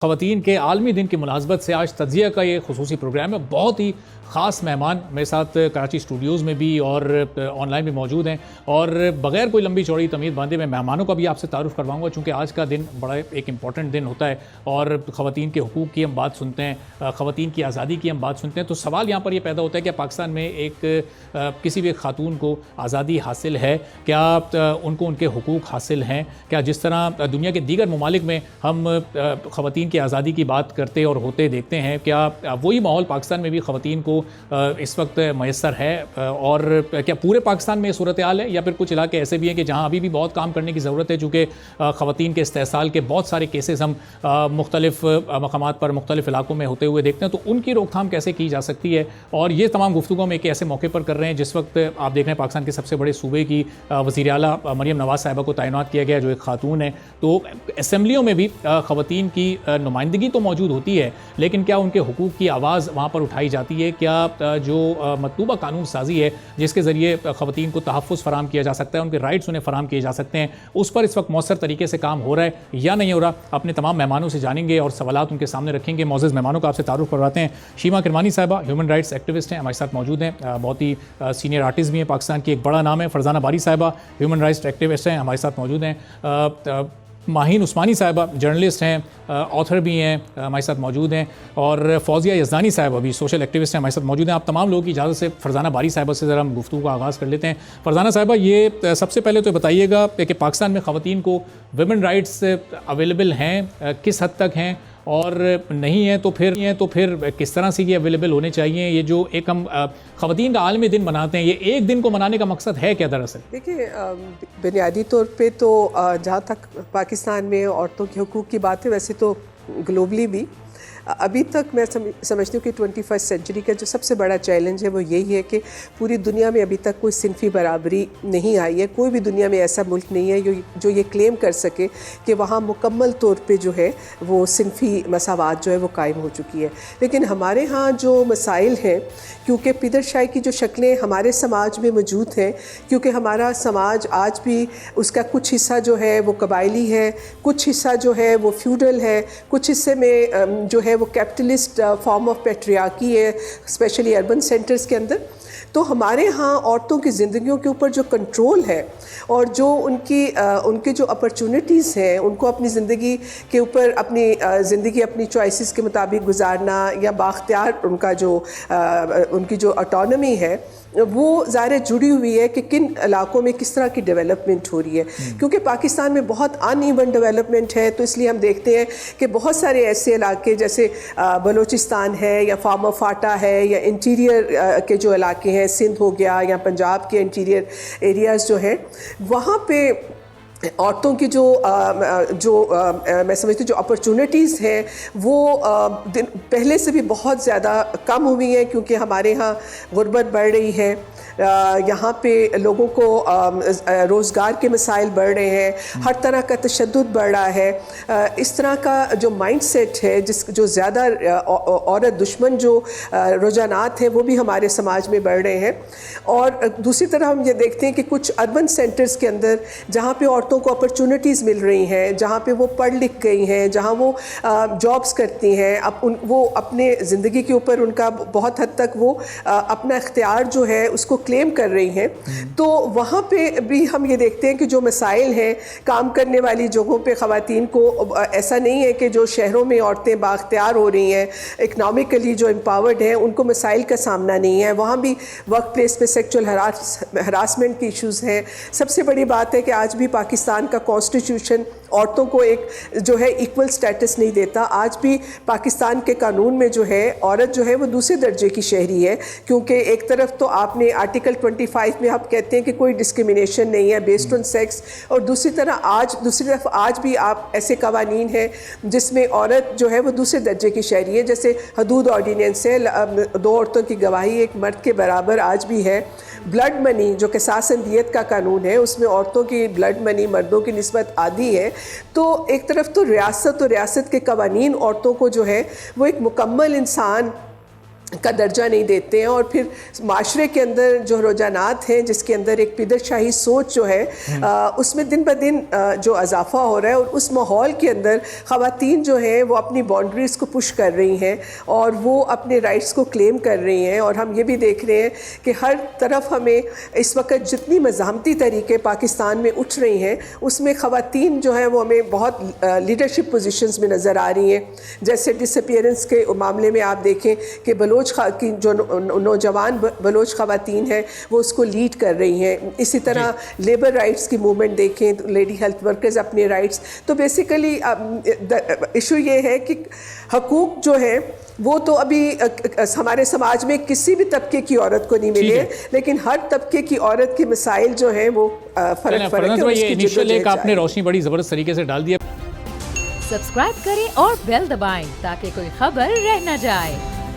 خواتین کے عالمی دن کی مناسبت سے آج تجزیہ کا یہ خصوصی پروگرام ہے. بہت ہی خاص مہمان میرے ساتھ کراچی اسٹوڈیوز میں بھی اور آن لائن بھی موجود ہیں, اور بغیر کوئی لمبی چوڑی تمہید باندھے میں مہمانوں کا بھی آپ سے تعارف کرواؤں گا, چونکہ آج کا دن بڑا ایک امپورٹنٹ دن ہوتا ہے اور خواتین کے حقوق کی ہم بات سنتے ہیں, خواتین کی آزادی کی ہم بات سنتے ہیں. تو سوال یہاں پر یہ پیدا ہوتا ہے کہ پاکستان میں ایک کسی بھی خاتون کو آزادی حاصل ہے کیا, ان کو ان کے حقوق حاصل ہیں کیا؟ جس طرح دنیا کے دیگر ممالک میں ہم خواتین کی آزادی کی بات کرتے اور ہوتے دیکھتے ہیں, کیا وہی ماحول پاکستان میں بھی خواتین کو اس وقت میسر ہے؟ اور کیا پورے پاکستان میں یہ صورتحال ہے یا پھر کچھ علاقے ایسے بھی ہیں کہ جہاں ابھی بھی بہت کام کرنے کی ضرورت ہے, چونکہ خواتین کے استحصال کے بہت سارے کیسز ہم مختلف مقامات پر مختلف علاقوں میں ہوتے ہوئے دیکھتے ہیں. تو ان کی روک تھام کیسے کی جا سکتی ہے؟ اور یہ تمام گفتگو ہم ایک ایسے موقع پر کر رہے ہیں جس وقت آپ دیکھ رہے ہیں پاکستان کے سب سے بڑے صوبے کی وزیر اعلیٰ مریم نواز صاحبہ کو تعینات کیا گیا جو ایک خاتون ہے. تو اسمبلیوں میں بھی خواتین کی نمائندگی تو موجود ہوتی ہے, لیکن کیا ان کے حقوق کی آواز وہاں پر اٹھائی جاتی ہے؟ کیا جو مطلوبہ قانون سازی ہے جس کے ذریعے خواتین کو تحفظ فراہم کیا جا سکتا ہے, ان کے رائٹس انہیں فراہم کیے جا سکتے ہیں, اس پر اس وقت مؤثر طریقے سے کام ہو رہا ہے یا نہیں ہو رہا؟ اپنے تمام مہمانوں سے جانیں گے اور سوالات ان کے سامنے رکھیں گے. معزز مہمانوں کا آپ سے تعارف کرواتے ہیں. شیما کرمانی صاحبہ ہیومن رائٹس ایکٹیوسٹ ہیں, ہمارے ساتھ موجود ہیں, بہت ہی سینئر آرٹسٹ بھی ہیں, پاکستان کی ایک بڑا نام ہے. فرزانہ باری صاحبہ ہیومن رائٹس ایکٹیوسٹ ہیں, ہمارے ساتھ موجود ہیں. ماہین عثمانی صاحبہ جرنلسٹ ہیں, آتھر بھی ہیں, ہمارے ساتھ موجود ہیں. اور فوزیہ یزدانی صاحبہ بھی سوشل ایکٹیوسٹ ہیں, ہمارے ساتھ موجود ہیں. آپ تمام لوگوں کی اجازت سے فرزانہ باری صاحبہ سے ذرا ہم گفتگو کا آغاز کر لیتے ہیں. فرزانہ صاحبہ, یہ سب سے پہلے تو بتائیے گا کہ پاکستان میں خواتین کو ویمن رائٹس اویلیبل ہیں, کس حد تک ہیں, اور نہیں ہیں تو پھر کس طرح سے یہ اویلیبل ہونے چاہیے؟ یہ جو ایک ہم خواتین کا عالمی دن مناتے ہیں, یہ ایک دن کو منانے کا مقصد ہے کیا دراصل؟ دیکھیے, بنیادی طور پہ تو جہاں تک پاکستان میں عورتوں کے حقوق کی بات ہے, ویسے تو گلوبلی بھی ابھی تک میں سمجھتی ہوں کہ 21 سینچری کا جو سب سے بڑا چیلنج ہے وہ یہی ہے کہ پوری دنیا میں ابھی تک کوئی صنفی برابری نہیں آئی ہے. کوئی بھی دنیا میں ایسا ملک نہیں ہے جو یہ کلیم کر سکے کہ وہاں مکمل طور پہ جو ہے وہ صنفی مساوات جو ہے وہ قائم ہو چکی ہے. لیکن ہمارے ہاں جو مسائل ہیں, کیونکہ پدر شاہی کی جو شکلیں ہمارے سماج میں موجود ہیں, کیونکہ ہمارا سماج آج بھی اس کا کچھ حصہ جو ہے وہ قبائلی ہے, کچھ حصہ جو ہے وہ فیوڈل ہے, کچھ حصے میں جو ہے وہ کیپٹلسٹ فارم آف پیٹریارکی ہے, اسپیشلی اربن سینٹرز کے اندر. تو ہمارے ہاں عورتوں کی زندگیوں کے اوپر جو کنٹرول ہے اور جو ان کی جو اپرچونٹیز ہیں, ان کو اپنی زندگی کے اوپر اپنی زندگی اپنی چوائسز کے مطابق گزارنا یا بااختیار ان کی جو آٹونمی ہے وہ ظاہر جڑی ہوئی ہے کہ کن علاقوں میں کس طرح کی ڈیولپمنٹ ہو رہی ہے. کیونکہ پاکستان میں بہت ان ایون ڈیولپمنٹ ہے, تو اس لیے ہم دیکھتے ہیں کہ بہت سارے ایسے علاقے جیسے بلوچستان ہے یا فارما فاٹا ہے یا انٹیریئر کے جو علاقے ہیں, سندھ ہو گیا یا پنجاب کے انٹیریئر ایریاز جو ہیں, وہاں پہ عورتوں کی جو میں سمجھتی ہوں جو اپرچونٹیز ہیں وہ پہلے سے بھی بہت زیادہ کم ہوئی ہیں, کیونکہ ہمارے ہاں غربت بڑھ رہی ہے, یہاں پہ لوگوں کو روزگار کے مسائل بڑھ رہے ہیں, ہر طرح کا تشدد بڑھ رہا ہے. اس طرح کا جو مائنڈ سیٹ ہے, جو زیادہ عورت دشمن جو رجحانات ہیں وہ بھی ہمارے سماج میں بڑھ رہے ہیں. اور دوسری طرح ہم یہ دیکھتے ہیں کہ کچھ اربن سینٹرز کے اندر جہاں پہ عورتوں کو اپرچونٹیز مل رہی ہیں, جہاں پہ وہ پڑھ لکھ گئی ہیں, جہاں وہ جابز کرتی ہیں, وہ اپنے زندگی کے اوپر ان کا بہت حد تک وہ اپنا اختیار جو ہے اس کو کلیم کر رہی ہیں, تو وہاں پہ بھی ہم یہ دیکھتے ہیں کہ جو مسائل ہیں کام کرنے والی جگہوں پہ خواتین کو, ایسا نہیں ہے کہ جو شہروں میں عورتیں بااختیار ہو رہی ہیں, اکنامکلی جو امپاورڈ ہیں, ان کو مسائل کا سامنا نہیں ہے. وہاں بھی ورک پلیس پہ سیکچول ہراسمنٹ کی ایشوز ہیں. سب سے بڑی بات ہے کہ آج بھی پاکستان کا کانسٹیٹیوشن عورتوں کو ایک جو ہے ایکول سٹیٹس نہیں دیتا. آج بھی پاکستان کے قانون میں جو ہے عورت جو ہے وہ دوسرے درجے کی شہری ہے, کیونکہ ایک طرف تو آپ نے آرٹیکل 25 میں آپ کہتے ہیں کہ کوئی ڈسکریمنیشن نہیں ہے بیسڈ آن سیکس, اور دوسری طرف آج بھی آپ ایسے قوانین ہیں جس میں عورت جو ہے وہ دوسرے درجے کی شہری ہے. جیسے حدود آرڈیننس ہے, 2 عورتوں کی گواہی ایک مرد کے برابر آج بھی ہے. بلڈ منی جو قصاص دیت کا قانون ہے, اس میں عورتوں کی بلڈ منی مردوں کی نسبت آدھی ہے. تو ایک طرف تو ریاست کے قوانین عورتوں کو جو ہے وہ ایک مکمل انسان کا درجہ نہیں دیتے ہیں, اور پھر معاشرے کے اندر جو رجحانات ہیں جس کے اندر ایک پدر شاہی سوچ جو ہے اس میں دن بدن جو اضافہ ہو رہا ہے, اور اس ماحول کے اندر خواتین جو ہیں وہ اپنی باؤنڈریز کو پش کر رہی ہیں اور وہ اپنے رائٹس کو کلیم کر رہی ہیں. اور ہم یہ بھی دیکھ رہے ہیں کہ ہر طرف ہمیں اس وقت جتنی مزاحمتی طریقے پاکستان میں اٹھ رہی ہیں اس میں خواتین جو ہیں وہ ہمیں بہت لیڈرشپ پوزیشنز میں نظر آ رہی ہیں. جیسے ڈس اپیئرنس کے معاملے میں آپ دیکھیں کہ بلوچ کی جو نوجوان بلوچ خواتین ہیں وہ اس کو لیڈ کر رہی ہیں. اسی طرح لیبر رائٹس کی موومنٹ دیکھیں, لیڈی ہیلتھ ورکرز اپنے رائٹس. تو بیسیکلی ایشو یہ ہے کہ حقوق جو ہیں وہ تو ابھی ہمارے سماج میں کسی بھی طبقے کی عورت کو نہیں ملے, لیکن ہر طبقے کی عورت کے مسائل جو ہیں وہ فرق ہے. یہ انیشیل ایک آپ نے روشنی بڑی زبردست طریقے سے ڈال دیا. سبسکرائب کریں اور بیل دبائیں تاکہ کوئی خبر رہ نہ جائے.